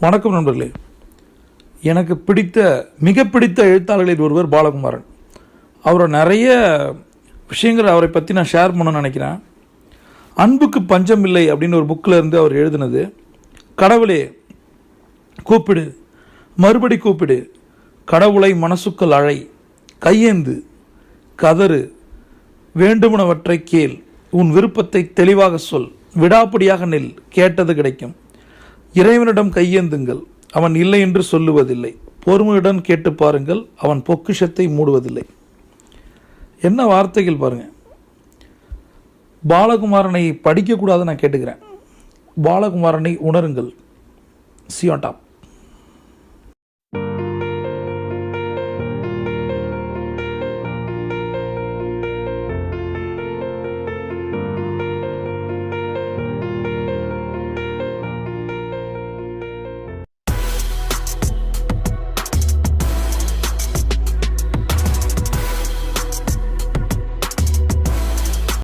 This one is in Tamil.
வணக்கம் நண்பர்களே. எனக்கு மிக பிடித்த எழுத்தாளர்களில் ஒருவர் பாலகுமாரன். அவரை நிறைய விஷயங்கள் அவரை பற்றி நான் ஷேர் பண்ணணும்னு நினைக்கிறேன். அன்புக்கு பஞ்சம் இல்லை அப்படின்னு ஒரு புக்கில் இருந்து அவர் எழுதினது. கடவுளே கூப்பிடு, மறுபடி கூப்பிடு, கடவுளை மனசுக்குள் அழை, கையேந்து, கதறு, வேண்டுமனவற்றை கேள், உன் விருப்பத்தை தெளிவாக சொல், விடாப்பிடியாக நில், கேட்டது கிடைக்கும். இறைவனிடம் கையேந்துங்கள், அவன் இல்லை என்று சொல்லுவதில்லை. பொறுமையுடன் கேட்டு பாருங்கள், அவன் பொக்கிஷத்தை மூடுவதில்லை. என்ன வார்த்தைகள் பாருங்க. பாலகுமாரனை படிக்கக்கூடாது நான் கேட்டுக்கிறேன். பாலகுமாரனை உணருங்கள். C on top.